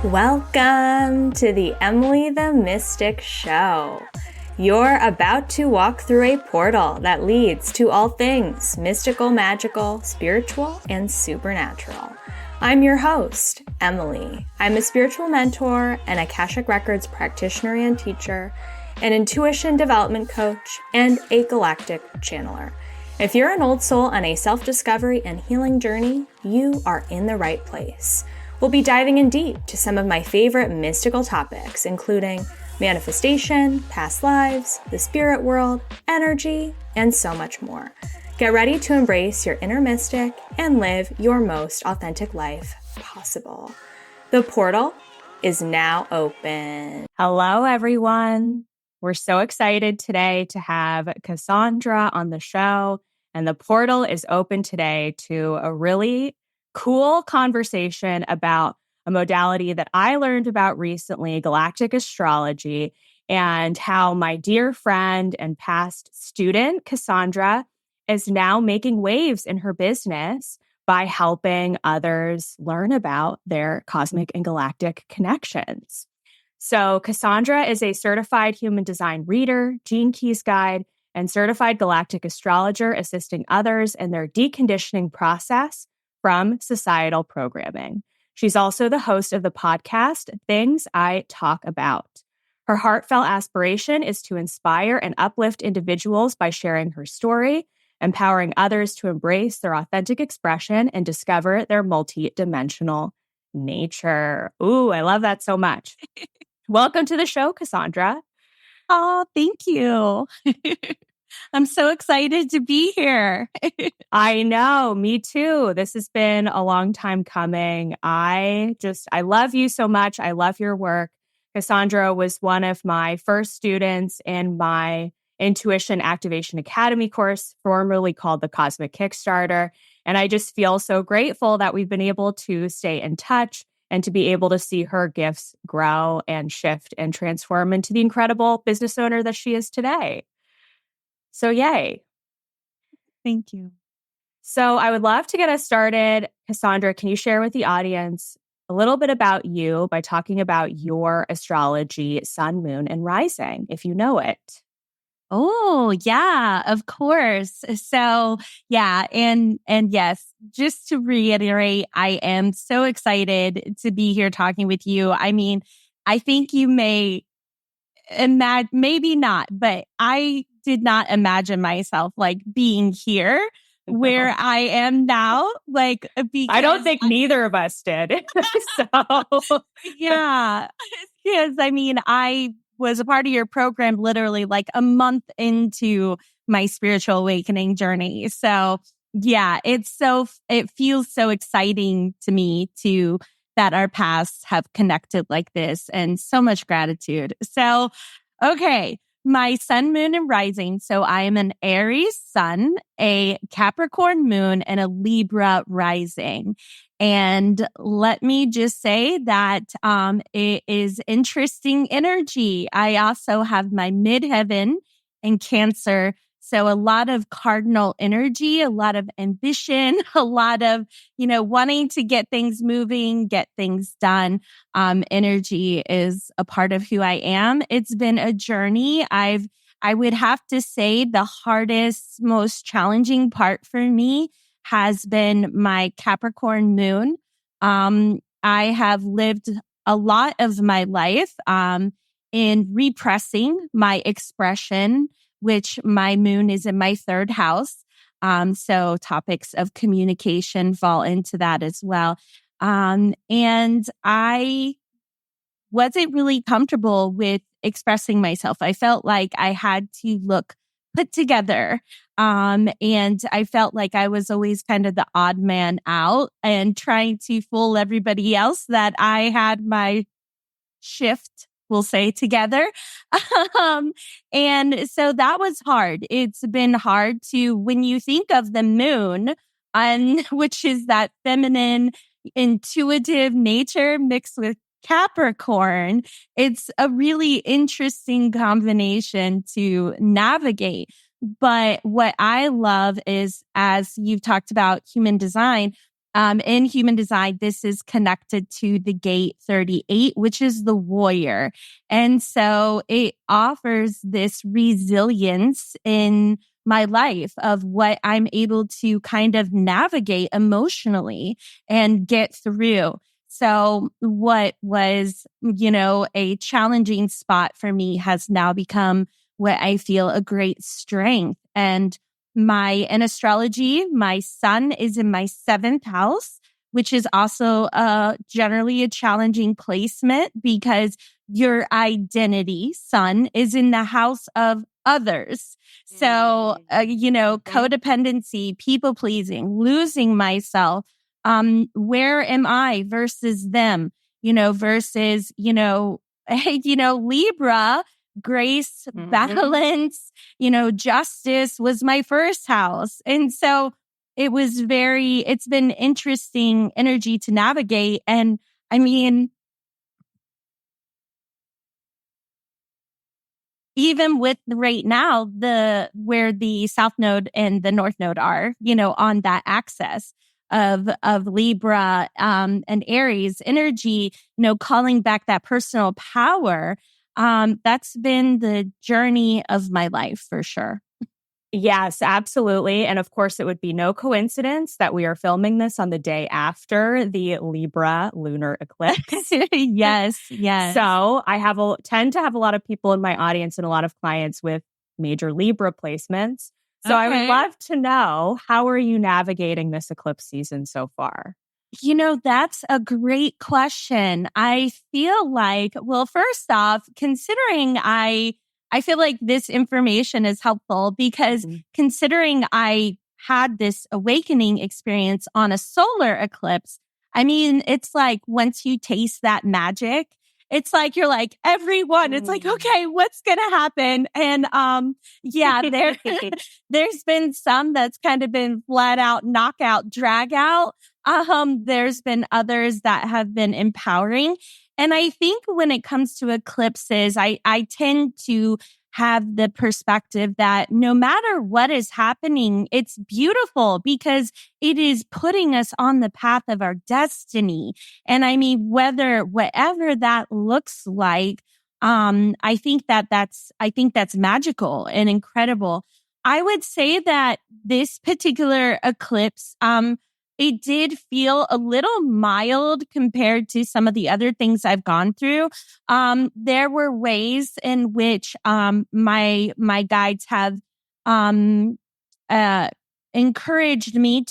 Welcome to the Emily the Mystic Show. You're about to walk through a portal that leads to all things mystical, magical, spiritual, and supernatural. I'm your host, Emily. I'm a spiritual mentor, an Akashic Records practitioner and teacher, an intuition development coach, and a galactic channeler. If you're an old soul on a self-discovery and healing journey, you are in the right place. We'll be diving in deep to some of my favorite mystical topics, including manifestation, past lives, the spirit world, energy, and so much more. Get ready to embrace your inner mystic and live your most authentic life possible. The portal is now open. Hello, everyone. We're so excited today to have Cassandra on the show, and the portal is open today to a really cool conversation about a modality that I learned about recently, Galactic Astrology, and how my dear friend and past student, Cassandra, is now making waves in her business by helping others learn about their cosmic and galactic connections. So Cassandra is a certified human design reader, gene keys guide, and certified galactic astrologer, assisting others in their deconditioning process from societal programming. She's also the host of the podcast, Things I Talk About. Her heartfelt aspiration is to inspire and uplift individuals by sharing her story, empowering others to embrace their authentic expression and discover their multi-dimensional nature. Ooh, I love that so much. Welcome to the show, Cassandra. Oh, thank you. I'm so excited to be here. I know, me too. This has been a long time coming. I love you so much. I love your work. Cassandra was one of my first students in my Intuition Activation Academy course, formerly called the Cosmic Kickstarter. And I just feel so grateful that we've been able to stay in touch and to be able to see her gifts grow and shift and transform into the incredible business owner that she is today. So yay. Thank you. So I would love to get us started. Cassandra, can you share with the audience a little bit about you by talking about your astrology, sun, moon, and rising, if you know it? Oh, yeah, of course. So, yeah, and yes, just to reiterate, I am so excited to be here talking with you. I mean, I think you may imagine, maybe not, but I did not imagine myself like being here where I am now. Like, I don't think neither of us did. So, yeah, because I mean, I was a part of your program literally like a month into my spiritual awakening journey. So yeah, it feels so exciting to me that our paths have connected like this, and so much gratitude. So, okay. My sun, moon, and rising. So I am an Aries sun, a Capricorn moon, and a Libra rising. And let me just say that it is interesting energy. I also have my midheaven in Cancer. So a lot of cardinal energy, a lot of ambition, a lot of, wanting to get things moving, get things done. Energy is a part of who I am. It's been a journey. I would have to say the hardest, most challenging part for me has been my Capricorn moon. I have lived a lot of my life in repressing my expression, which my moon is in my third house. So topics of communication fall into that as well. And I wasn't really comfortable with expressing myself. I felt like I had to look put together. And I felt like I was always kind of the odd man out and trying to fool everybody else that I had my shift, we'll say, together. And so that was hard. It's been hard when you think of the moon, which is that feminine, intuitive nature mixed with Capricorn, it's a really interesting combination to navigate. But what I love is, as you've talked about human design, in human design, this is connected to the gate 38, which is the warrior. And so it offers this resilience in my life of what I'm able to kind of navigate emotionally and get through. So what was, a challenging spot for me has now become what I feel a great strength. And in astrology, my sun is in my 7th house, which is also generally a challenging placement because your identity, sun, is in the house of others. So, codependency, people pleasing, losing myself. Where am I versus them, versus, Libra, grace, balance, justice was my 1st house. And so it's been interesting energy to navigate. And I mean, even with right now, where the South Node and the North Node are, on that axis of Libra, and Aries energy, calling back that personal power. That's been the journey of my life for sure. Yes, absolutely. And of course, it would be no coincidence that we are filming this on the day after the Libra lunar eclipse. Yes. So I tend to have a lot of people in my audience and a lot of clients with major Libra placements. So I would love to know, how are you navigating this eclipse season so far? That's a great question. I feel like, well, first off, considering I feel like this information is helpful because considering I had this awakening experience on a solar eclipse, I mean, it's like once you taste that magic, it's like you're like, everyone, it's like, okay, what's going to happen? And there's been some that's kind of been flat out, knockout, drag out. There's been others that have been empowering. And I think when it comes to eclipses, I tend to have the perspective that no matter what is happening, it's beautiful because it is putting us on the path of our destiny. And I mean, whatever that looks like, I think that's magical and incredible. I would say that this particular eclipse, it did feel a little mild compared to some of the other things I've gone through. There were ways in which my guides have encouraged me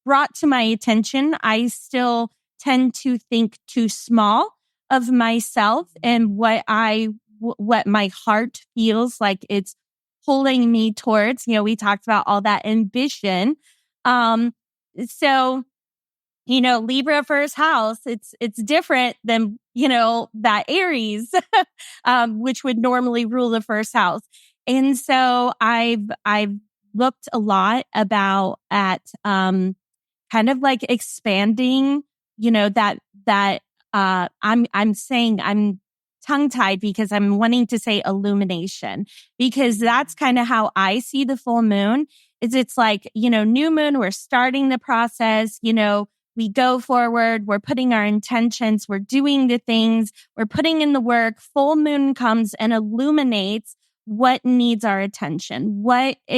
brought to my attention. I still tend to think too small of myself and what my heart feels like it's pulling me towards. We talked about all that ambition. So, Libra 1st house, it's different than, that Aries, which would normally rule the 1st house. And so I've looked a lot at kind of like expanding, I'm saying I'm tongue-tied because I'm wanting to say illumination, because that's kind of how I see the full moon. It's like, new moon, we're starting the process, we go forward, we're putting our intentions, we're doing the things, we're putting in the work. Full moon comes and illuminates what needs our attention.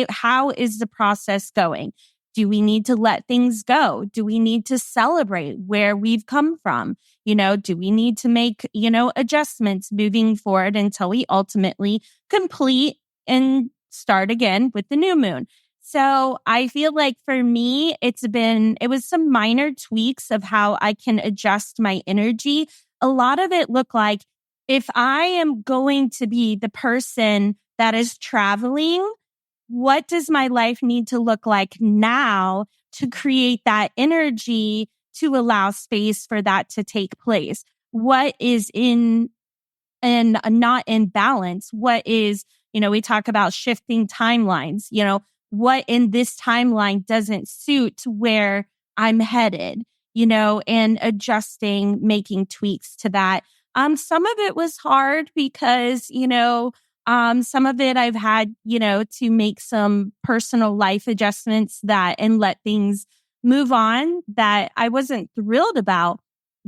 How is the process going? Do we need to let things go? Do we need to celebrate where we've come from? Do we need to make, adjustments moving forward until we ultimately complete and start again with the new moon? So I feel like for me, it was some minor tweaks of how I can adjust my energy. A lot of it looked like, if I am going to be the person that is traveling, what does my life need to look like now to create that energy to allow space for that to take place? What is not in balance? What is, we talk about shifting timelines, what in this timeline doesn't suit where I'm headed, and adjusting, making tweaks to that. Some of it was hard because, some of it I've had, to make some personal life adjustments and let things move on that I wasn't thrilled about,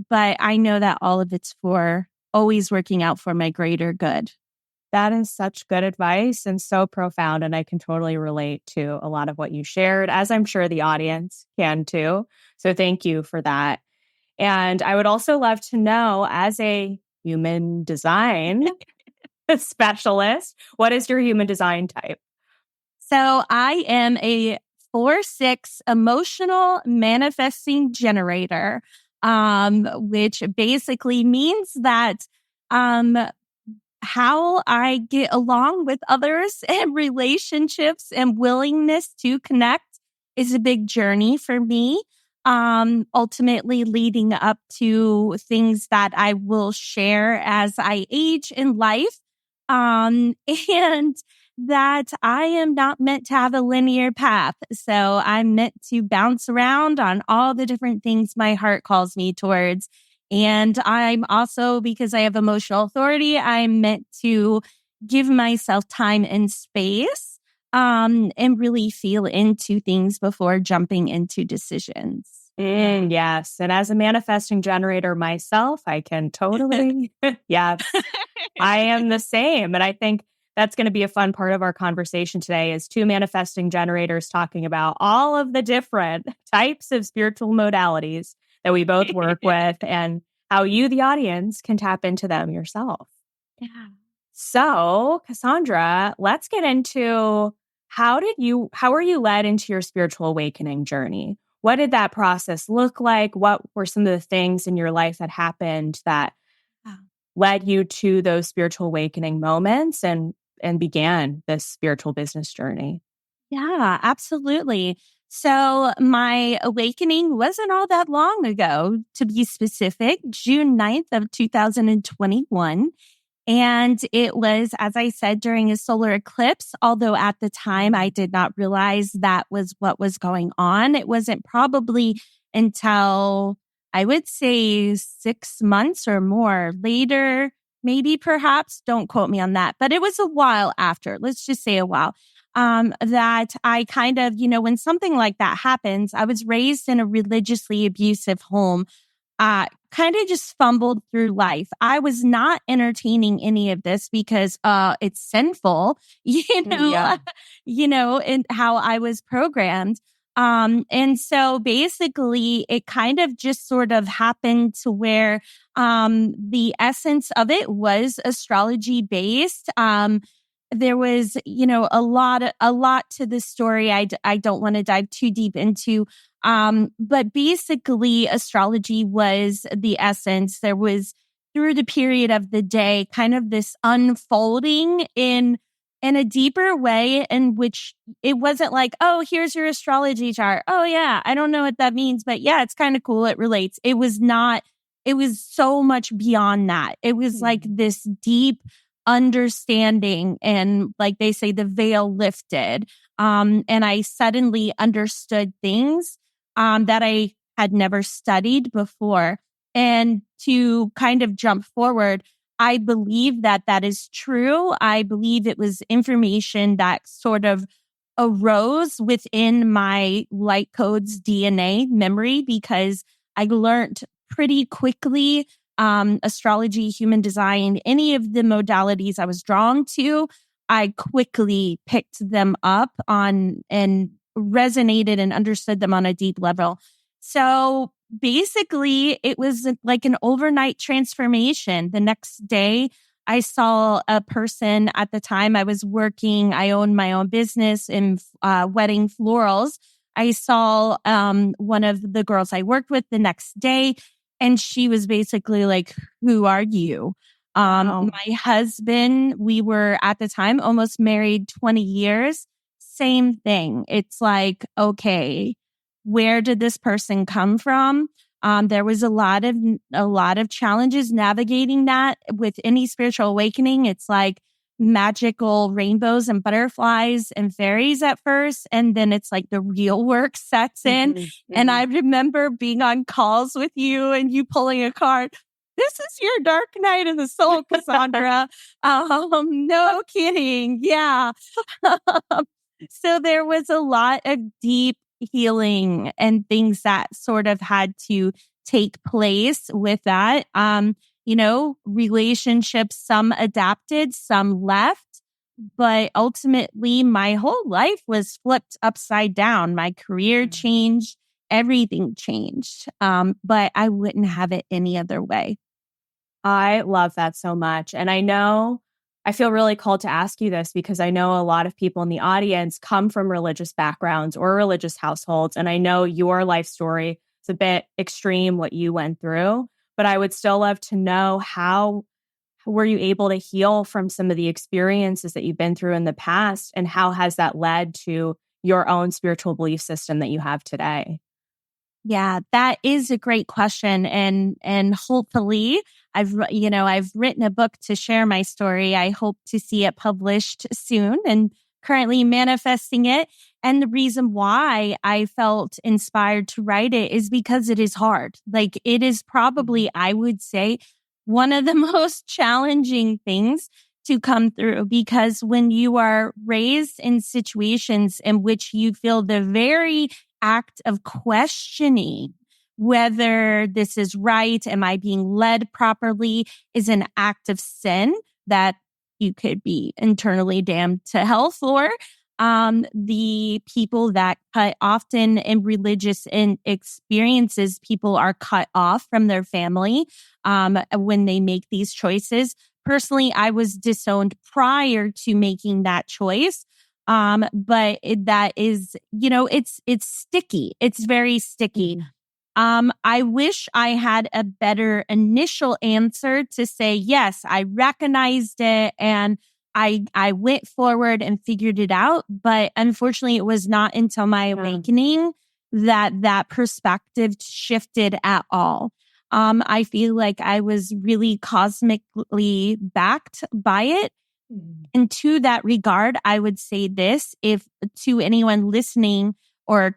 but I know that all of it's for always working out for my greater good. That is such good advice and so profound. And I can totally relate to a lot of what you shared, as I'm sure the audience can too. So thank you for that. And I would also love to know, as a human design specialist, what is your human design type? So I am a 4/6 emotional manifesting generator, which basically means that how I get along with others and relationships and willingness to connect is a big journey for me. Ultimately leading up to things that I will share as I age in life. And that I am not meant to have a linear path. So I'm meant to bounce around on all the different things my heart calls me towards. And I'm also, because I have emotional authority, I'm meant to give myself time and space, and really feel into things before jumping into decisions. Yes. And as a manifesting generator myself, I can totally, yes, I am the same. And I think that's going to be a fun part of our conversation today is two manifesting generators talking about all of the different types of spiritual modalities that we both work with and how you, the audience, can tap into them yourself. Yeah. So, Cassandra, let's get into how were you led into your spiritual awakening journey? What did that process look like? What were some of the things in your life that happened that led you to those spiritual awakening moments and began this spiritual business journey? Yeah, absolutely. So my awakening wasn't all that long ago, to be specific, June 9th of 2021. And it was, as I said, during a solar eclipse, although at the time I did not realize that was what was going on. It wasn't probably until I would say 6 months or more later, maybe perhaps, don't quote me on that, but it was a while after, let's just say a while, that I kind of, when something like that happens, I was raised in a religiously abusive home, kind of just fumbled through life. I was not entertaining any of this because it's sinful, Yeah. and how I was programmed. And so basically it kind of just sort of happened to where the essence of it was astrology based. There was, a lot to the story. I don't want to dive too deep into. But basically astrology was the essence. There was, through the period of the day, kind of this unfolding in a deeper way in which it wasn't like, oh, here's your astrology chart. Oh yeah, I don't know what that means, but yeah, it's kind of cool. It relates. It was not, it was so much beyond that. It was like this deep understanding, and like they say, the veil lifted. And I suddenly understood things that I had never studied before. And to kind of jump forward, I believe that that is true. I believe it was information that sort of arose within my light codes DNA memory, because I learned pretty quickly astrology, human design, any of the modalities I was drawn to. I quickly picked them up on and resonated and understood them on a deep level. So basically, it was like an overnight transformation. The next day, I saw a person. At the time I was working, I owned my own business in wedding florals. I saw one of the girls I worked with the next day, and she was basically like, "Who are you?" Wow. My husband, we were at the time almost married 20 years. Same thing. It's like, okay, where did this person come from? There was a lot of challenges navigating that. With any spiritual awakening, it's like magical rainbows and butterflies and fairies at first, and then it's like the real work sets in. And I remember being on calls with you and you pulling a card. This is your dark night in the soul, Cassandra. No kidding. Yeah. So there was a lot of deep healing and things that sort of had to take place with that. Relationships, some adapted, some left. But ultimately, my whole life was flipped upside down. My career changed, everything changed. But I wouldn't have it any other way. I love that so much. And I feel really called to ask you this because I know a lot of people in the audience come from religious backgrounds or religious households. And I know your life story is a bit extreme, what you went through. But I would still love to know, how were you able to heal from some of the experiences that you've been through in the past? And how has that led to your own spiritual belief system that you have today? Yeah, that is a great question. And hopefully I've written a book to share my story. I hope to see it published soon and currently manifesting it. And the reason why I felt inspired to write it is because it is hard. Like, it is probably, I would say, one of the most challenging things to come through, because when you are raised in situations in which you feel the very act of questioning whether this is right, am I being led properly, is an act of sin that you could be internally damned to hell for. The people that often in religious experiences, people are cut off from their family when they make these choices. Personally, I was disowned prior to making that choice. But that is, it's sticky. It's very sticky. I wish I had a better initial answer to say, yes, I recognized it and I went forward and figured it out. But unfortunately, it was not until my awakening that perspective shifted at all. I feel like I was really cosmically backed by it. And to that regard, I would say this, if to anyone listening or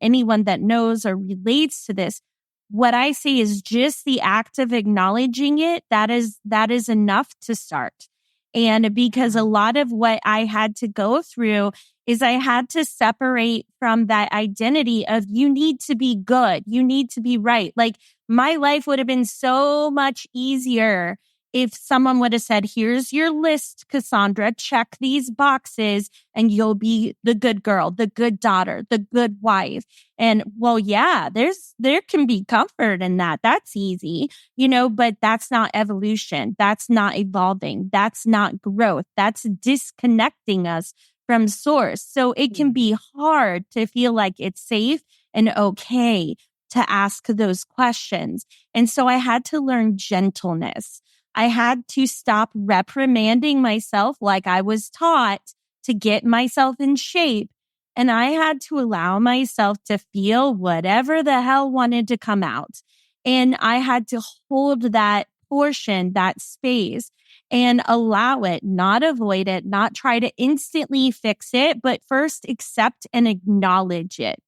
anyone that knows or relates to this, what I say is just the act of acknowledging it, that is enough to start. And because a lot of what I had to go through is I had to separate from that identity of, you need to be good, you need to be right. Like, my life would have been so much easier if someone would have said, here's your list, Cassandra, check these boxes and you'll be the good girl, the good daughter, the good wife. And well, yeah, there can be comfort in that. That's easy, but that's not evolution. That's not evolving. That's not growth. That's disconnecting us from source. So it can be hard to feel like it's safe and okay to ask those questions. And so I had to learn gentleness. I had to stop reprimanding myself like I was taught to get myself in shape. And I had to allow myself to feel whatever the hell wanted to come out. And I had to hold that portion, that space, and allow it, not avoid it, not try to instantly fix it, but first accept and acknowledge it.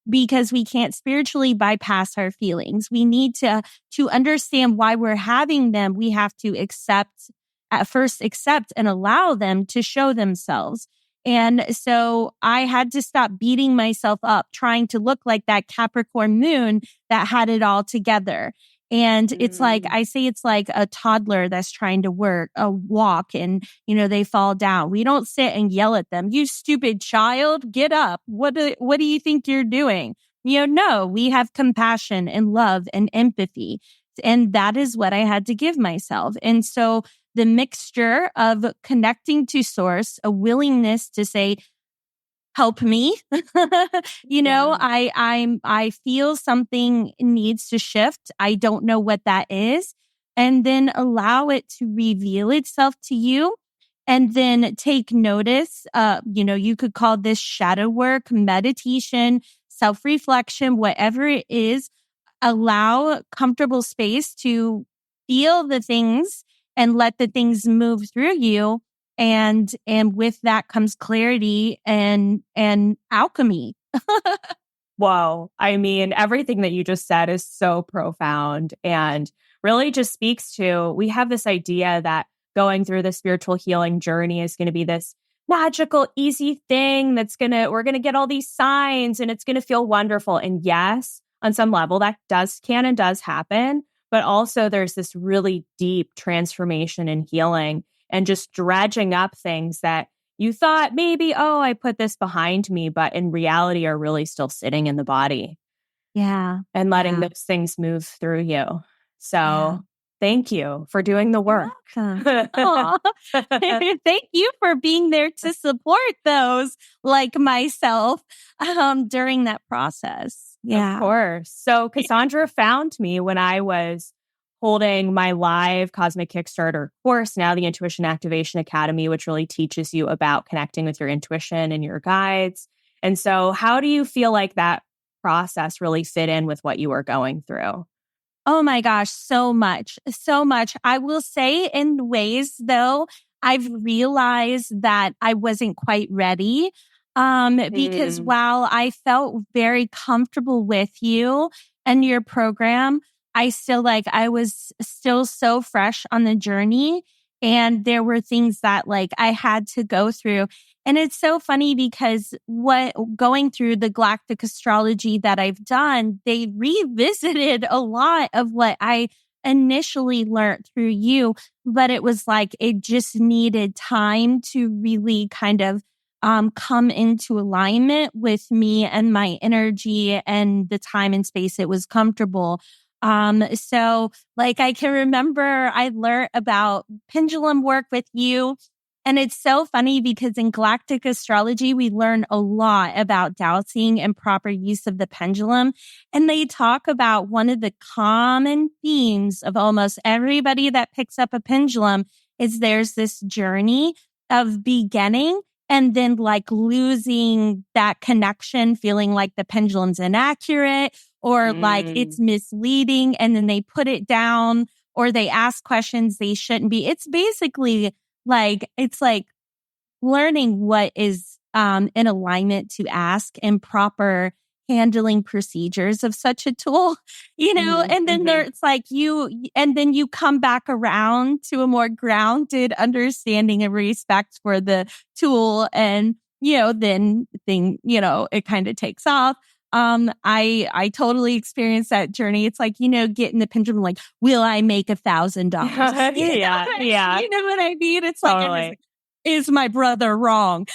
Because we can't spiritually bypass our feelings. We need to understand why we're having them. We have to accept and allow them to show themselves. And so I had to stop beating myself up, trying to look like that Capricorn moon that had it all together. And it's like, I say it's like a toddler that's trying to walk and, they fall down. We don't sit and yell at them. You stupid child, get up. What do you think you're doing? No, we have compassion and love and empathy. And that is what I had to give myself. And so the mixture of connecting to source, a willingness to say, help me. I feel something needs to shift. I don't know what that is. And then allow it to reveal itself to you. And then take notice. You could call this shadow work, meditation, self-reflection, whatever it is. Allow comfortable space to feel the things and let the things move through you. And with that comes clarity and alchemy. Whoa. I mean, everything that you just said is so profound and really just speaks to, we have this idea that going through the spiritual healing journey is going to be this magical, easy thing we're going to get all these signs and it's going to feel wonderful. And yes, on some level that can and does happen. But also there's this really deep transformation and healing and just dredging up things that you thought maybe, oh, I put this behind me, but in reality are really still sitting in the body. Yeah. And letting those things move through you. So thank you for doing the work. Thank you for being there to support those like myself during that process. Yeah. Of course. So Cassandra found me when I was holding my live Cosmic Kickstarter course, now the Intuition Activation Academy, which really teaches you about connecting with your intuition and your guides. And so how do you feel like that process really fit in with what you were going through? Oh my gosh, so much, so much. I will say in ways though, I've realized that I wasn't quite ready. Because while I felt very comfortable with you and your program, I was still so fresh on the journey. And there were things that like I had to go through. And it's so funny because going through the Galactic Astrology that I've done, they revisited a lot of what I initially learned through you, but it was like it just needed time to really kind of come into alignment with me and my energy and the time and space it was comfortable. So like I can remember I learned about pendulum work with you. And it's so funny because in Galactic Astrology, we learn a lot about dowsing and proper use of the pendulum. And they talk about one of the common themes of almost everybody that picks up a pendulum is there's this journey of beginning and then like losing that connection, feeling like the pendulum's inaccurate or like it's misleading. And then they put it down or they ask questions they shouldn't be. It's basically it's like learning what is in alignment to ask and proper handling procedures of such a tool, and then it's like and then you come back around to a more grounded understanding and respect for the tool. And, then it kind of takes off. I totally experienced that journey. It's like, getting the pendulum, like, will I make $1,000? Yeah. You know what I mean? It's totally. Like, is my brother wrong?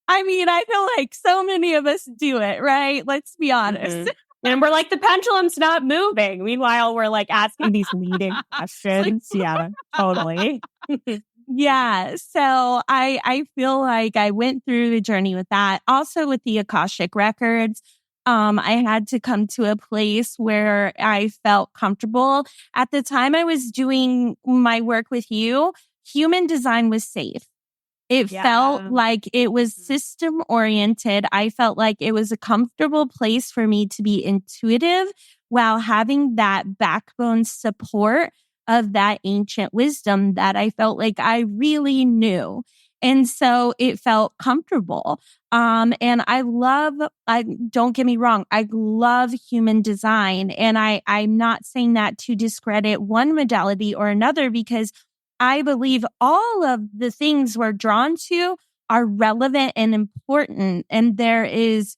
I mean, I feel like so many of us do it, right? Let's be honest. And we're like, the pendulum's not moving. Meanwhile, we're like asking these leading questions. Yeah, totally. Yeah. So I feel like I went through the journey with that. Also with the Akashic records, I had to come to a place where I felt comfortable. At the time I was doing my work with you, human design was safe. It felt like it was system oriented. I felt like it was a comfortable place for me to be intuitive while having that backbone support of that ancient wisdom that I felt like I really knew. And so it felt comfortable. And don't get me wrong, I love human design. And I'm not saying that to discredit one modality or another, because I believe all of the things we're drawn to are relevant and important. And there is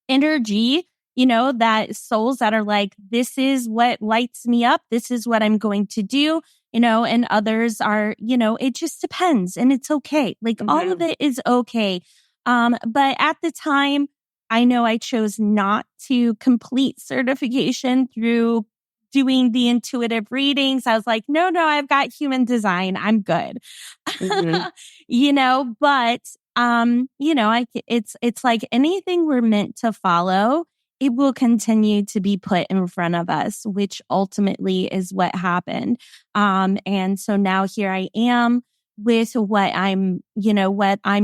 energy, that souls that are like, this is what lights me up. This is what I'm going to do, and others are, it just depends and it's okay. Like all of it is okay. But at the time, I know I chose not to complete certification through doing the intuitive readings. I was like, no, I've got human design. I'm good. But, it's like anything we're meant to follow, it will continue to be put in front of us, which ultimately is what happened. And so now here I am with what I'm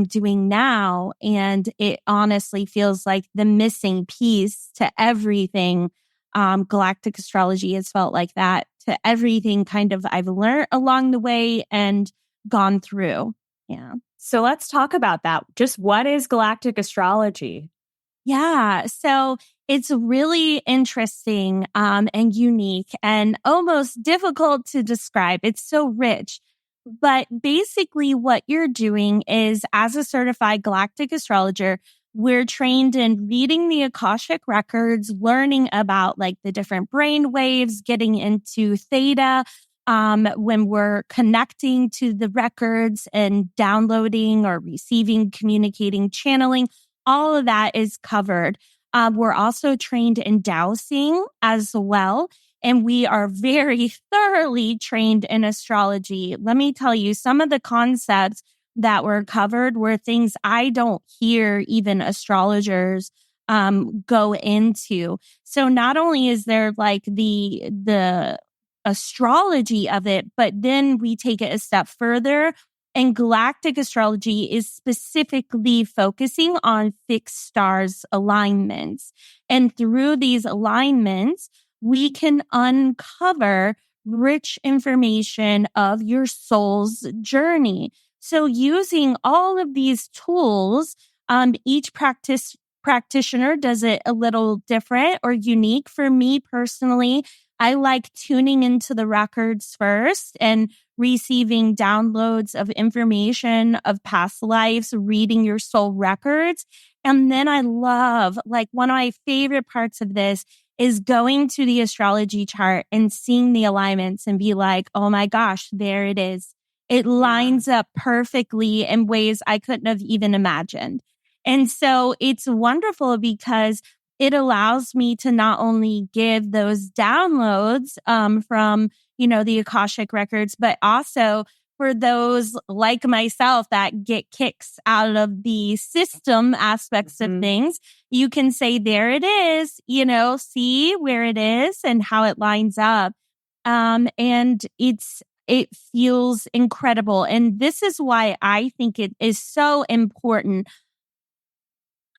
doing now. And it honestly feels like the missing piece to everything. Galactic astrology has felt like that to everything kind of I've learned along the way and gone through. Yeah. So let's talk about that. Just what is Galactic Astrology? Yeah. So it's really interesting and unique and almost difficult to describe. It's so rich. But basically what you're doing is, as a certified galactic astrologer, we're trained in reading the Akashic records, learning about like the different brain waves, getting into theta, when we're connecting to the records and downloading or receiving, communicating, channeling, all of that is covered. We're also trained in dowsing as well. And we are very thoroughly trained in astrology. Let me tell you, some of the concepts that were covered were things I don't hear even astrologers go into. So not only is there like the astrology of it, but then we take it a step further. And galactic astrology is specifically focusing on fixed stars alignments. And through these alignments, we can uncover rich information of your soul's journey. So using all of these tools, each practitioner does it a little different or unique. For me personally, I like tuning into the records first and receiving downloads of information of past lives, reading your soul records. And then I love, like, one of my favorite parts of this is going to the astrology chart and seeing the alignments and be like, oh my gosh, there it is. It lines up perfectly in ways I couldn't have even imagined. And so it's wonderful because it allows me to not only give those downloads from, the Akashic records, but also for those like myself that get kicks out of the system aspects of things, you can say, there it is, see where it is and how it lines up. And it feels incredible. And this is why I think it is so important.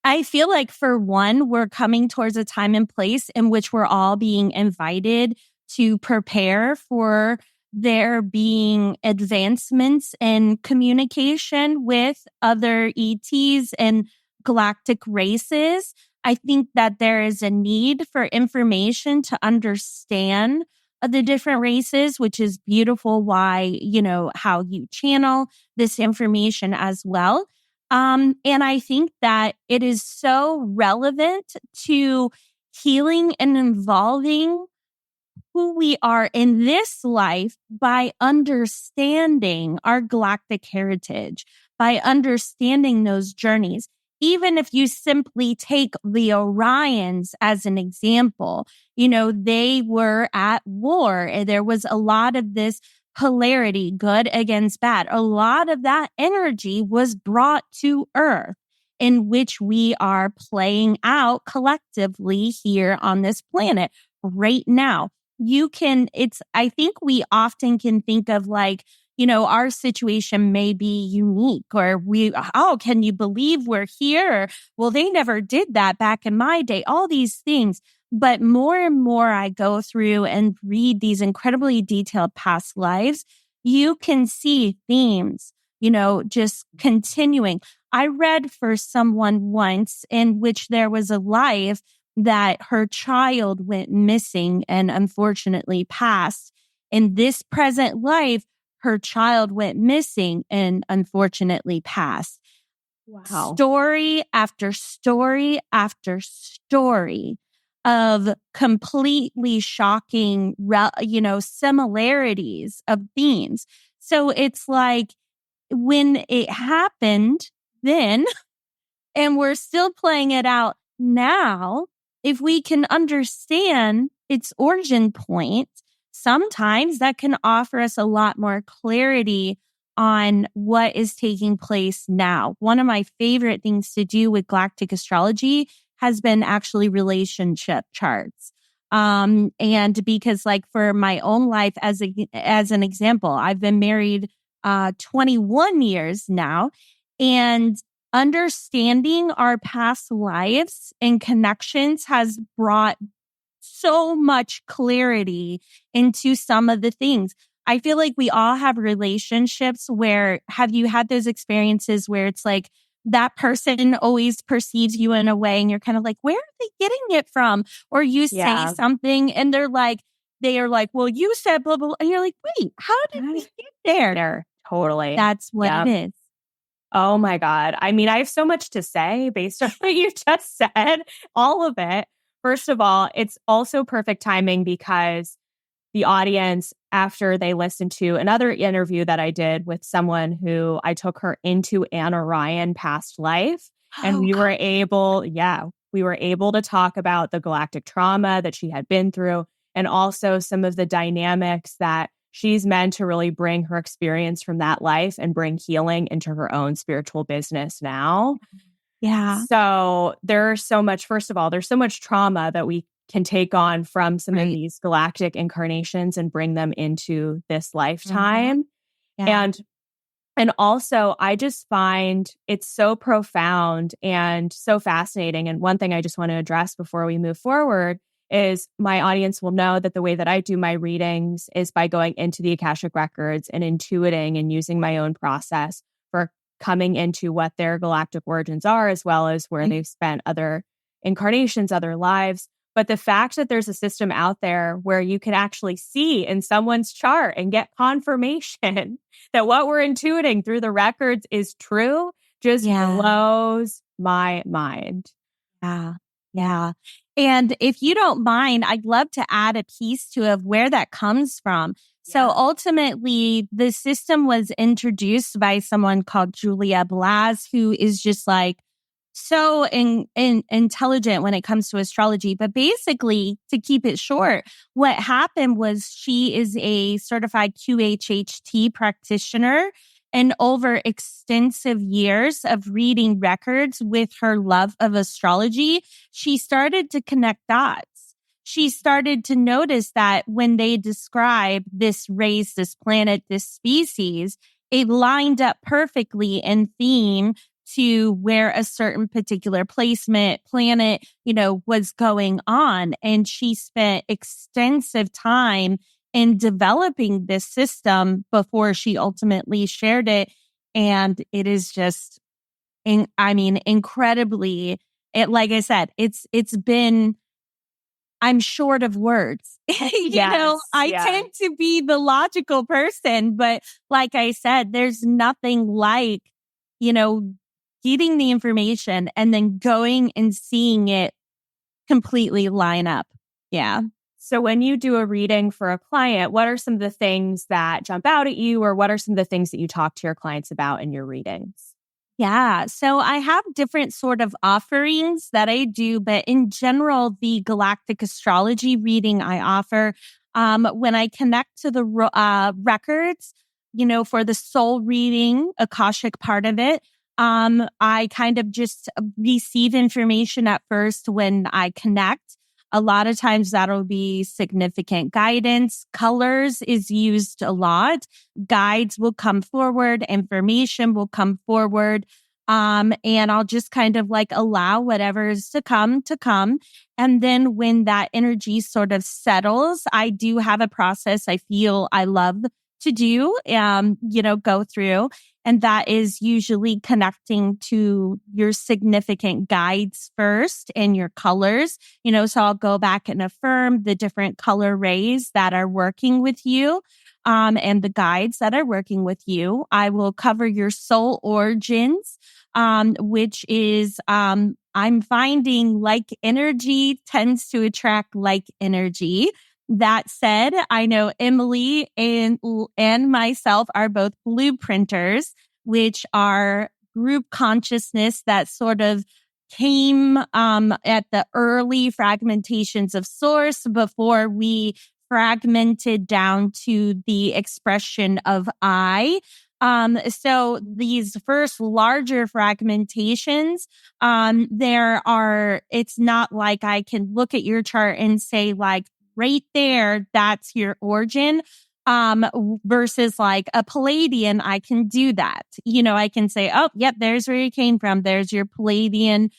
I feel like, for one, we're coming towards a time and place in which we're all being invited to prepare for there being advancements in communication with other ETs and galactic races. I think that there is a need for information to understand the different races, which is beautiful. Why, how you channel this information as well. And I think that it is so relevant to healing and involving who we are in this life by understanding our galactic heritage, by understanding those journeys. Even if you simply take the Orions as an example, they were at war. There was a lot of this polarity, good against bad. A lot of that energy was brought to Earth, in which we are playing out collectively here on this planet right now. I think we often can think of like, our situation may be unique, or can you believe we're here? Or, well, they never did that back in my day, all these things. But more and more I go through and read these incredibly detailed past lives, you can see themes, just continuing. I read for someone once in which there was a life that her child went missing and unfortunately passed. In this present life, her child went missing and unfortunately passed. Wow. Story after story after story of completely shocking, similarities of themes. So it's like, when it happened then, and we're still playing it out now, if we can understand its origin point, sometimes that can offer us a lot more clarity on what is taking place now. One of my favorite things to do with galactic astrology has been actually relationship charts. And because, like, for my own life, as an example, I've been married 21 years now, and understanding our past lives and connections has brought so much clarity into some of the things. I feel like we all have relationships where, have you had those experiences where it's like that person always perceives you in a way and you're kind of like, where are they getting it from? Or you say something and they are like, well, you said blah, blah, blah. And you're like, wait, how did we get there? Totally. That's what Yep. it is. Oh my God. I mean, I have so much to say based on what you just said, all of it. First of all, it's also perfect timing because the audience, after they listened to another interview that I did with someone who I took her into Anne Orion past life, and we were able to talk about the galactic trauma that she had been through, and also some of the dynamics that she's meant to really bring her experience from that life and bring healing into her own spiritual business now. Yeah. So there's so much, first of all, there's so much trauma that we can take on from some of these galactic incarnations and bring them into this lifetime. Yeah. And also, I just find it's so profound and so fascinating. And one thing I just want to address before we move forward is my audience will know that the way that I do my readings is by going into the Akashic Records and intuiting and using my own process for coming into what their galactic origins are, as well as where they've spent other incarnations, other lives. But the fact that there's a system out there where you can actually see in someone's chart and get confirmation that what we're intuiting through the records is true just blows my mind. Yeah. Yeah. And if you don't mind, I'd love to add a piece to of where that comes from. So ultimately, the system was introduced by someone called Julia Blaz, who is just like so intelligent when it comes to astrology. But basically, to keep it short, what happened was she is a certified QHHT practitioner. And over extensive years of reading records with her love of astrology, she started to connect dots. She started to notice that when they describe this race, this planet, this species, it lined up perfectly in theme to where a certain particular planet, was going on. And she spent extensive time in developing this system before she ultimately shared it. And it is just, incredibly, like I said, it's been, I'm short of words. I tend to be the logical person, but like I said, there's nothing like, getting the information and then going and seeing it completely line up. Yeah. So when you do a reading for a client, what are some of the things that jump out at you, or what are some of the things that you talk to your clients about in your readings? Yeah. So I have different sort of offerings that I do, but in general, the Galactic Astrology reading I offer, when I connect to the records, for the soul reading, Akashic part of it, I kind of just receive information at first when I connect. A lot of times that'll be significant guidance. Colors is used a lot. Guides will come forward. Information will come forward. And I'll just kind of like allow whatever is to come. And then when that energy sort of settles, I do have a process I feel I love to do, go through. And that is usually connecting to your significant guides first and your colors, so I'll go back and affirm the different color rays that are working with you, and the guides that are working with you. I will cover your soul origins, which is, I'm finding like energy tends to attract like energy. That said, I know Emily and myself are both blueprinters, which are group consciousness that sort of came at the early fragmentations of source before we fragmented down to the expression of I. So these first larger fragmentations, it's not like I can look at your chart and say like, right there, that's your origin. Versus like a Palladian, I can do that. I can say, oh, yep, there's where you came from. There's your Palladian,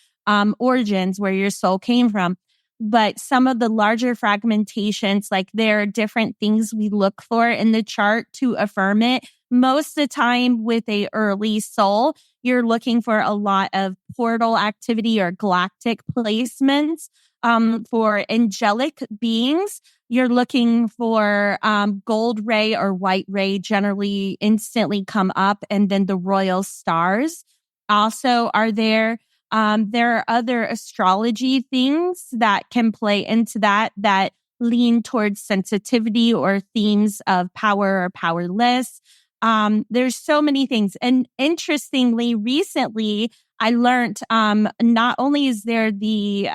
origins where your soul came from. But some of the larger fragmentations, like there are different things we look for in the chart to affirm it. Most of the time with a early soul, you're looking for a lot of portal activity or galactic placements. For angelic beings, you're looking for gold ray or white ray generally instantly come up, and then the royal stars also are there. There are other astrology things that can play into that lean towards sensitivity or themes of power or powerless. There's so many things. And interestingly, recently, I learned not only is there the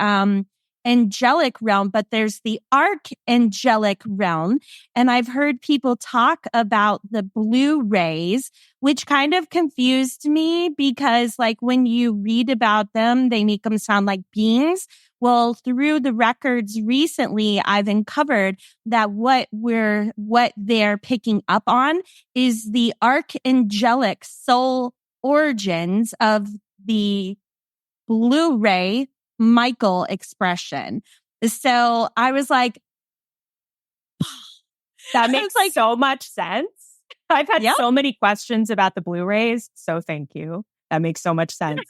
angelic realm, but there's the archangelic realm. And I've heard people talk about the blue rays, which kind of confused me because like when you read about them, they make them sound like beings. Well, through the records recently, I've uncovered that what they're picking up on is the archangelic soul origins of the blue ray Michael expression. So I was like, that makes like so much sense. I've had so many questions about the Blu-rays, so thank you. That makes so much sense.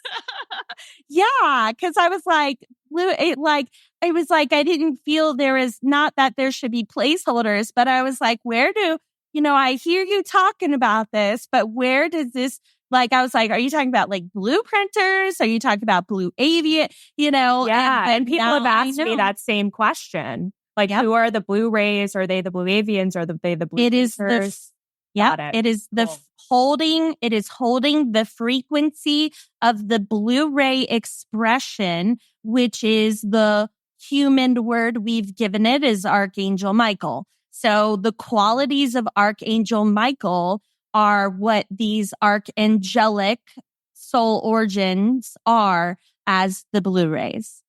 Yeah, because I was like, it was like I didn't feel there is not that there should be placeholders, but I was like, where do I hear you talking about this, but where does this? Like, I was like, are you talking about like blueprinters? Are you talking about blue avian? Yeah, and people have asked me that same question. Like, who are the blue rays? Are they the blue avians? Are they the blue? It is it is holding the frequency of the blue ray expression, which is the human word we've given it is Archangel Michael. So the qualities of Archangel Michael are what these archangelic soul origins are as the blue rays.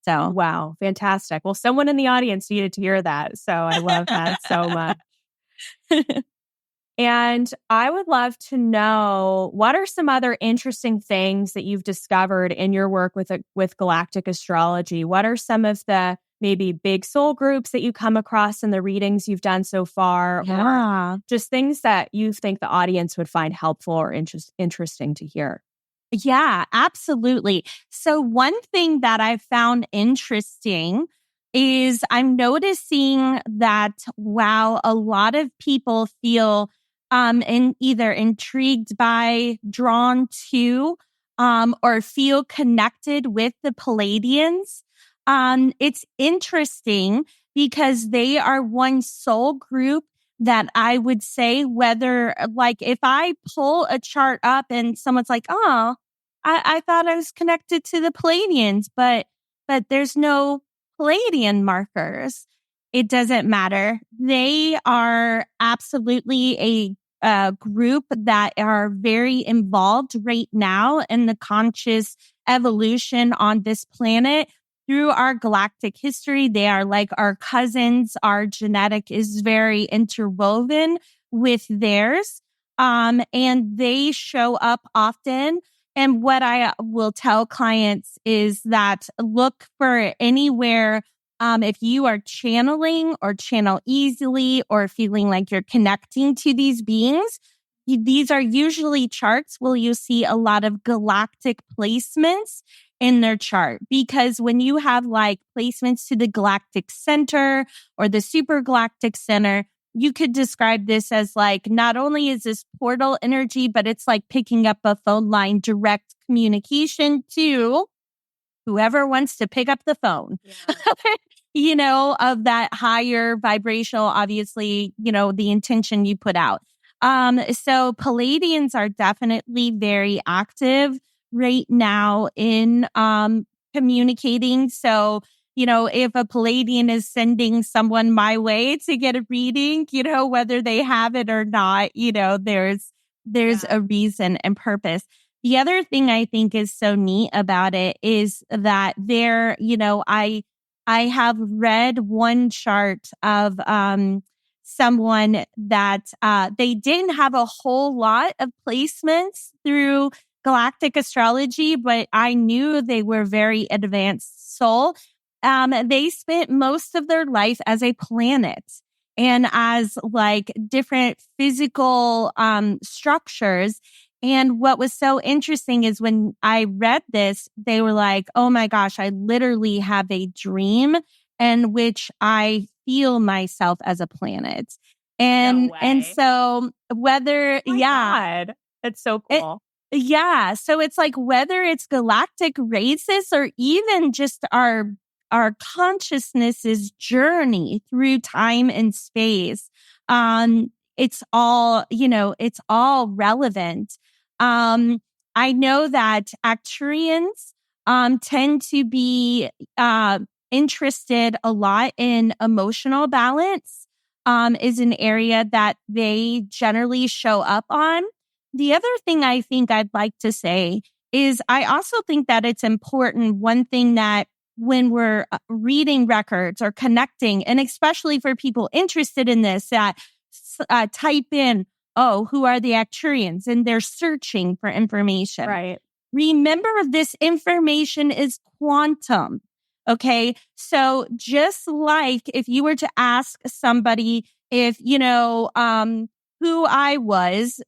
So, wow, fantastic. Well, someone in the audience needed to hear that. So I love that so much. And I would love to know, what are some other interesting things that you've discovered in your work with Galactic Astrology? What are some of the maybe big soul groups that you come across in the readings you've done so far? Yeah. Or just things that you think the audience would find helpful or interesting to hear? Yeah, absolutely. So one thing that I found interesting is I'm noticing that while a lot of people feel either intrigued by, drawn to, or feel connected with the Palladians, it's interesting because they are one soul group that I would say whether like if I pull a chart up and someone's like, oh, I thought I was connected to the Palladians, but there's no Palladian markers. It doesn't matter. They are absolutely a group that are very involved right now in the conscious evolution on this planet. Through our galactic history, they are like our cousins. Our genetic is very interwoven with theirs. And they show up often. And what I will tell clients is that look for anywhere, if you are channeling or channel easily or feeling like you're connecting to these beings, these are usually charts where you see a lot of galactic placements in their chart. Because when you have like placements to the galactic center or the super galactic center, you could describe this as like, not only is this portal energy, but it's like picking up a phone line, direct communication to whoever wants to pick up the phone, of that higher vibrational, obviously, the intention you put out. So Palladians are definitely very active right now in communicating. So, if a Palladian is sending someone my way to get a reading, whether they have it or not, there's a reason and purpose. The other thing I think is so neat about it is that I have read one chart of someone that they didn't have a whole lot of placements through Galactic Astrology, but I knew they were very advanced soul. They spent most of their life as a planet and as like different physical structures. And what was so interesting is when I read this, they were like, oh my gosh, I literally have a dream in which I feel myself as a planet. And so whether, God, that's so cool. So it's like whether it's galactic races or even just our consciousness's journey through time and space, it's all, it's all relevant. I know that Acturians tend to be interested a lot in emotional balance, is an area that they generally show up on. The other thing I think I'd like to say is I also think that it's important. One thing that when we're reading records or connecting, and especially for people interested in this, that type in, oh, who are the Acturians? And they're searching for information. Right. Remember, this information is quantum. Okay. So just like if you were to ask somebody if, who I was,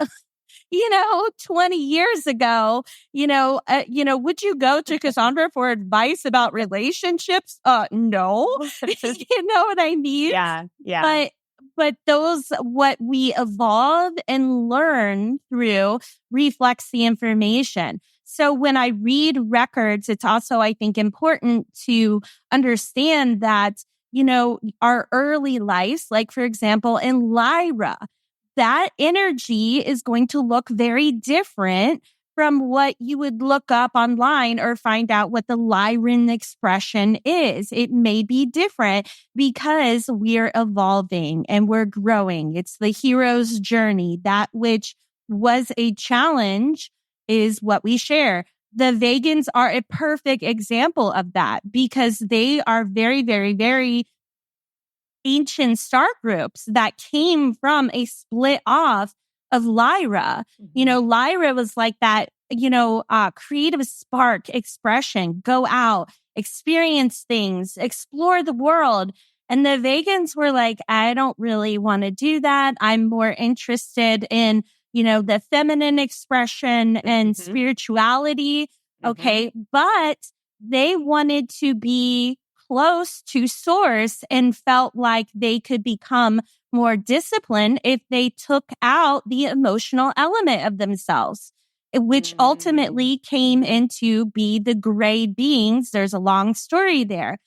20 years ago, would you go to Cassandra for advice about relationships? No. You know what I mean? Yeah. But those, what we evolve and learn through reflects the information. So when I read records, it's also, I think, important to understand that, our early lives, like for example, in Lyra, that energy is going to look very different from what you would look up online or find out what the Lyran expression is. It may be different because we're evolving and we're growing. It's the hero's journey. That which was a challenge is what we share. The Vegans are a perfect example of that because they are very, very, very ancient star groups that came from a split off of Lyra. Mm-hmm. Lyra was like that, creative spark expression, go out, experience things, explore the world. And the Vegans were like, I don't really want to do that. I'm more interested in, the feminine expression and spirituality. Okay. But they wanted to be close to source and felt like they could become more disciplined if they took out the emotional element of themselves, which ultimately came into be the gray beings. There's a long story there.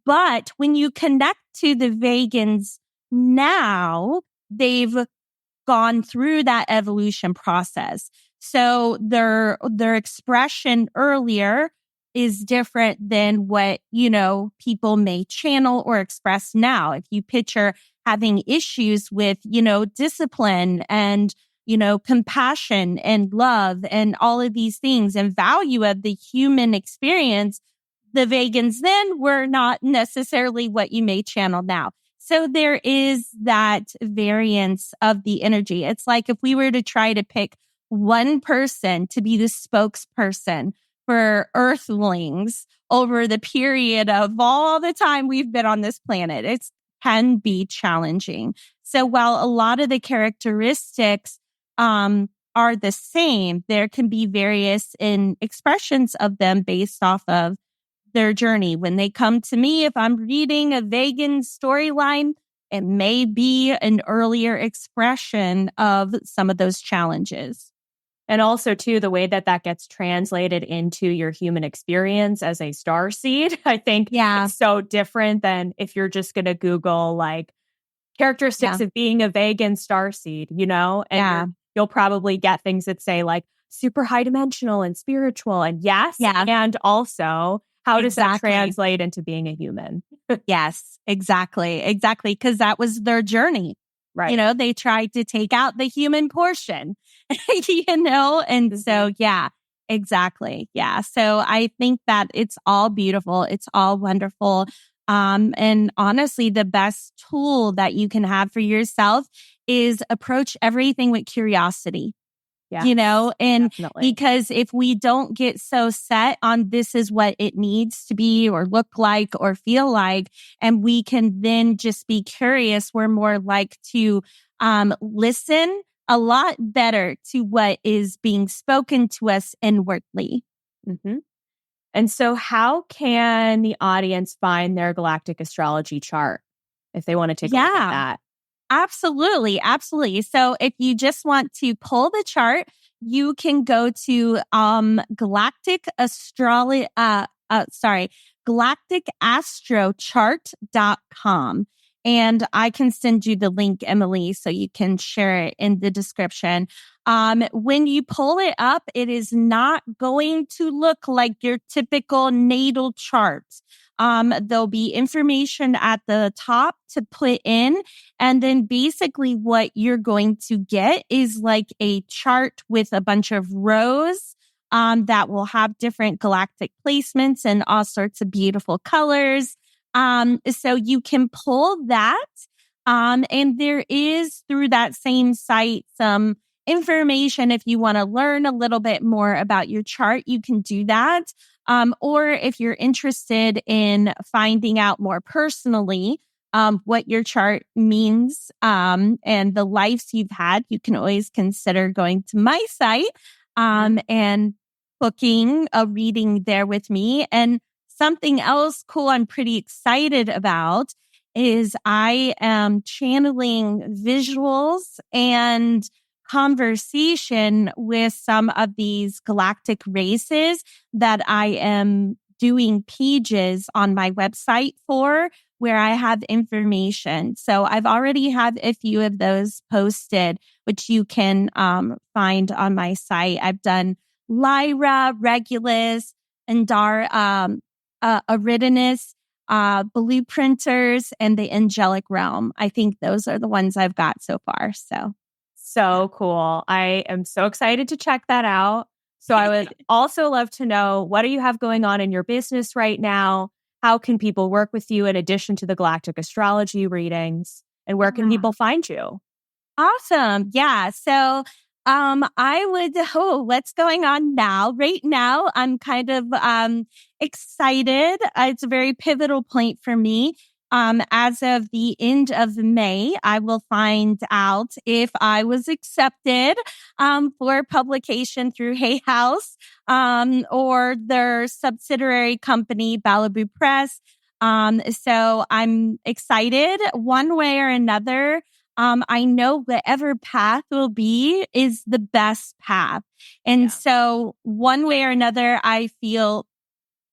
But when you connect to the Vegans now, they've gone through that evolution process. So their expression earlier is different than what, people may channel or express now. If you picture having issues with, discipline and, compassion and love and all of these things and value of the human experience, the Vegans then were not necessarily what you may channel now. So there is that variance of the energy. It's like if we were to try to pick one person to be the spokesperson for Earthlings over the period of all the time we've been on this planet, it can be challenging. So while a lot of the characteristics are the same, there can be various in expressions of them based off of their journey. When they come to me, if I'm reading a vegan storyline, it may be an earlier expression of some of those challenges. And also, too, the way that gets translated into your human experience as a starseed, I think it's so different than if you're just going to Google like characteristics of being a vegan starseed, and you'll probably get things that say like super high dimensional and spiritual and and also how does that translate into being a human? Yes, exactly. Because that was their journey. Right. They tried to take out the human portion, and so, exactly. Yeah. So I think that it's all beautiful. It's all wonderful. And honestly, the best tool that you can have for yourself is approach everything with curiosity. Yeah, and definitely. Because if we don't get so set on this is what it needs to be or look like or feel like, and we can then just be curious, we're more like to listen a lot better to what is being spoken to us inwardly. Mm-hmm. And so how can the audience find their galactic astrology chart if they want to take a look at that? Absolutely. Absolutely. So if you just want to pull the chart, you can go to galacticastrochart.com. And I can send you the link, Emily, so you can share it in the description. When you pull it up, it is not going to look like your typical natal chart. There'll be information at the top to put in. And then basically what you're going to get is like a chart with a bunch of rows that will have different galactic placements and all sorts of beautiful colors. So you can pull that. And there is through that same site some information. If you want to learn a little bit more about your chart, you can do that. Or if you're interested in finding out more personally, what your chart means, and the lives you've had, you can always consider going to my site, and booking a reading there with me. And something else cool I'm pretty excited about is I am channeling visuals and conversation with some of these galactic races that I am doing pages on my website for, where I have information. So I've already had a few of those posted, which you can find on my site. I've done Lyra, Regulus, Indar, Eridanus, Blueprinters, and the Angelic Realm. I think those are the ones I've got so far. So cool. I am so excited to check that out. So I would also love to know, what do you have going on in your business right now? How can people work with you in addition to the Galactic Astrology readings? And where can people find you? Awesome. Yeah. So what's going on now? Right now, I'm kind of excited. It's a very pivotal point for me. As of the end of May, I will find out if I was accepted for publication through Hay House or their subsidiary company, Balabu Press. So I'm excited one way or another. I know whatever path will be is the best path. And so one way or another, I feel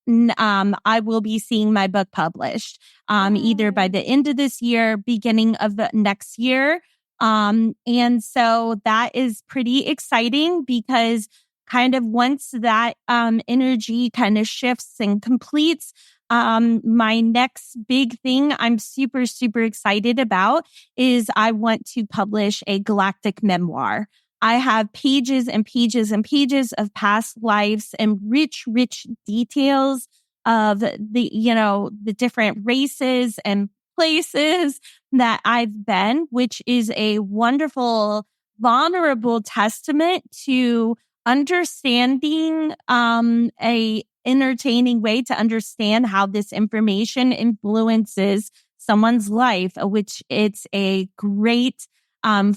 I will be seeing my book published, either by the end of this year, beginning of the next year. And so that is pretty exciting because kind of once that energy kind of shifts and completes, my next big thing I'm super, super excited about is I want to publish a galactic memoir. I have pages and pages and pages of past lives and rich, rich details of the different races and places that I've been, which is a wonderful, vulnerable testament to understanding, a entertaining way to understand how this information influences someone's life, which it's a great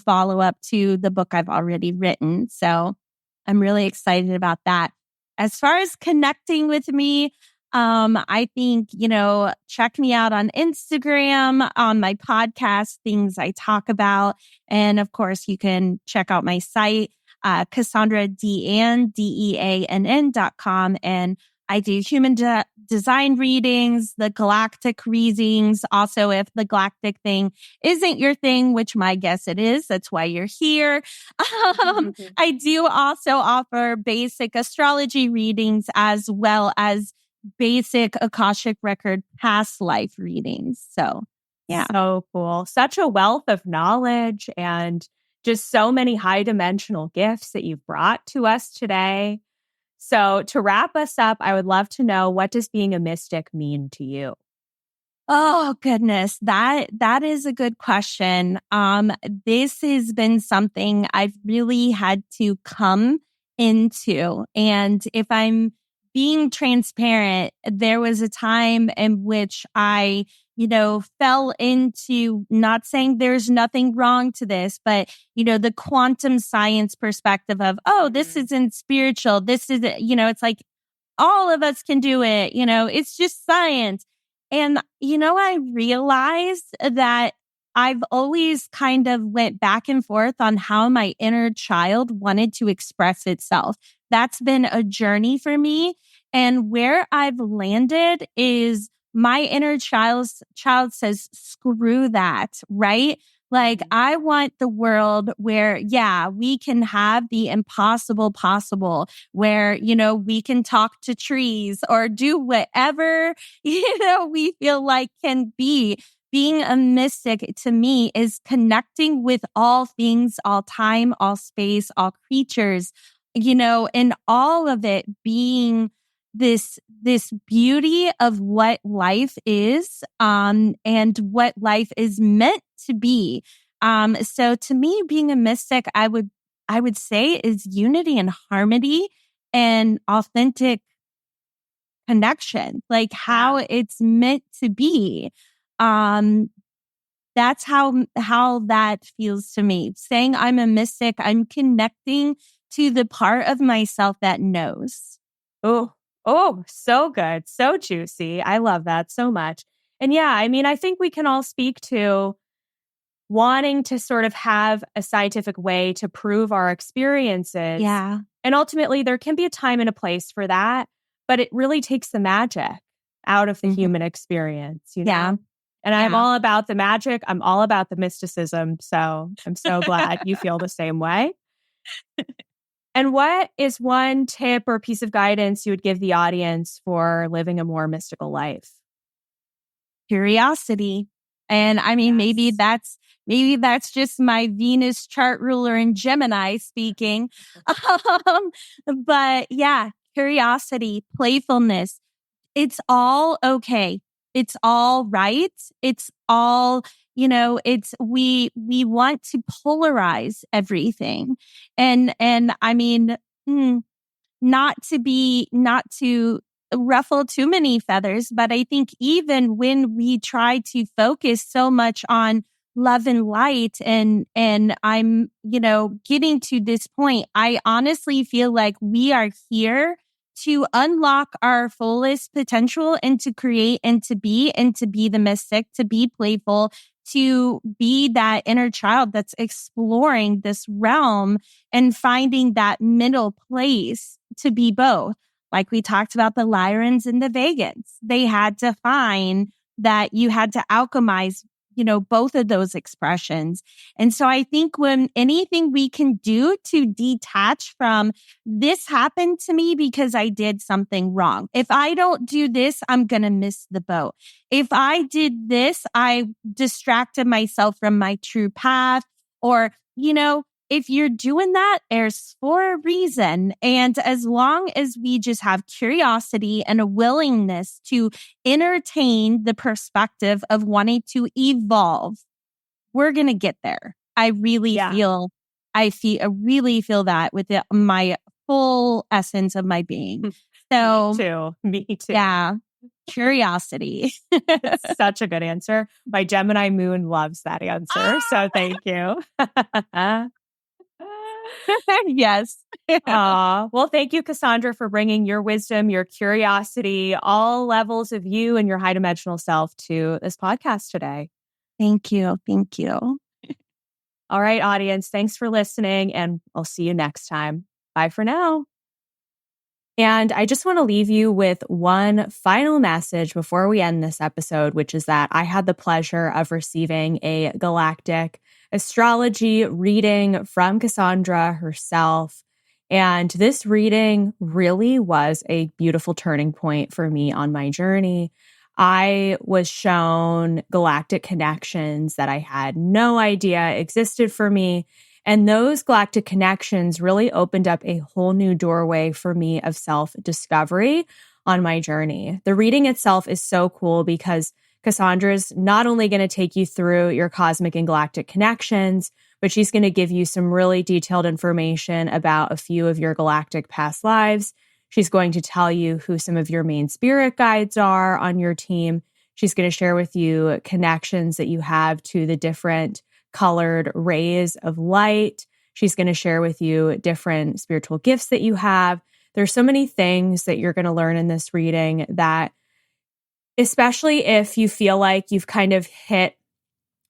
follow-up to the book I've already written. So I'm really excited about that. As far as connecting with me, I think, check me out on Instagram, on my podcast, things I talk about. And of course, you can check out my site, Cassandra, Deann, DEANN.com. And I do human design readings, the galactic readings. Also, if the galactic thing isn't your thing, which my guess it is, that's why you're here. I do also offer basic astrology readings as well as basic Akashic record past life readings. So, yeah. So cool. Such a wealth of knowledge and just so many high dimensional gifts that you've brought to us today. So to wrap us up, I would love to know, what does being a mystic mean to you? Oh, goodness. That is a good question. This has been something I've really had to come into. And if I'm being transparent, there was a time in which I, fell into, not saying there's nothing wrong to this, but, the quantum science perspective of, oh, this isn't spiritual. This is, it's like all of us can do it. It's just science. And, I realized that I've always kind of went back and forth on how my inner child wanted to express itself. That's been a journey for me. And where I've landed is my inner child says, screw that, right? Like, I want the world where, we can have the impossible possible, where, we can talk to trees or do whatever, we feel like can be. Being a mystic to me is connecting with all things, all time, all space, all creatures, and all of it being this beauty of what life is, and what life is meant to be. So to me, being a mystic, I would say is unity and harmony and authentic connection, like how it's meant to be. That's how that feels to me. Saying I'm a mystic, I'm connecting to the part of myself that knows. Oh, so good. So juicy. I love that so much. And I think we can all speak to wanting to sort of have a scientific way to prove our experiences. Yeah. And ultimately, there can be a time and a place for that, but it really takes the magic out of the human experience, Yeah. And I'm all about the magic. I'm all about the mysticism. So I'm so glad you feel the same way. And what is one tip or piece of guidance you would give the audience for living a more mystical life? Curiosity. And maybe that's just my Venus chart ruler in Gemini speaking. But curiosity, playfulness. It's all okay. It's all right. It's all, we want to polarize everything. And not to ruffle too many feathers, but I think even when we try to focus so much on love and light and I'm, getting to this point, I honestly feel like we are here to unlock our fullest potential and to create and to be the mystic, to be playful, to be that inner child that's exploring this realm and finding that middle place to be both. Like we talked about the Lyrans and the Vegans. They had to find that you had to alchemize, both of those expressions. And so I think when anything we can do to detach from this happened to me because I did something wrong. If I don't do this, I'm going to miss the boat. If I did this, I distracted myself from my true path, or, if you're doing that, there's for a reason. And as long as we just have curiosity and a willingness to entertain the perspective of wanting to evolve, we're going to get there. I really feel that with my full essence of my being. So Me too. Yeah. Curiosity. It's such a good answer. My Gemini moon loves that answer. So thank you. Yes. Well, thank you, Cassandra, for bringing your wisdom, your curiosity, all levels of you and your high dimensional self to this podcast today. Thank you. Thank you. All right, audience, thanks for listening, and I'll see you next time. Bye for now. And I just want to leave you with one final message before we end this episode, which is that I had the pleasure of receiving a Galactic Astrology reading from Cassandra herself. And this reading really was a beautiful turning point for me on my journey. I was shown galactic connections that I had no idea existed for me. And those galactic connections really opened up a whole new doorway for me of self-discovery on my journey. The reading itself is so cool because Cassandra's not only going to take you through your cosmic and galactic connections, but she's going to give you some really detailed information about a few of your galactic past lives. She's going to tell you who some of your main spirit guides are on your team. She's going to share with you connections that you have to the different colored rays of light. She's going to share with you different spiritual gifts that you have. There's so many things that you're going to learn in this reading that, especially if you feel like you've kind of hit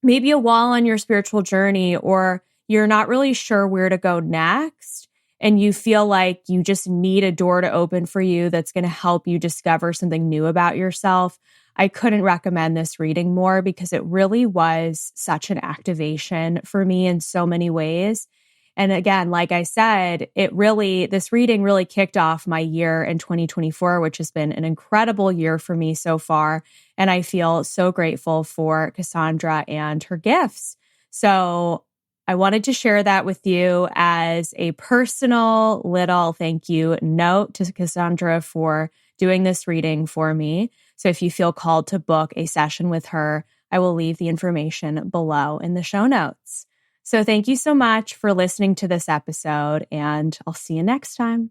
maybe a wall on your spiritual journey, or you're not really sure where to go next, and you feel like you just need a door to open for you that's going to help you discover something new about yourself, I couldn't recommend this reading more, because it really was such an activation for me in so many ways. And again, like I said, this reading really kicked off my year in 2024, which has been an incredible year for me so far. And I feel so grateful for Cassandra and her gifts. So I wanted to share that with you as a personal little thank you note to Cassandra for doing this reading for me. So if you feel called to book a session with her, I will leave the information below in the show notes. So thank you so much for listening to this episode, and I'll see you next time.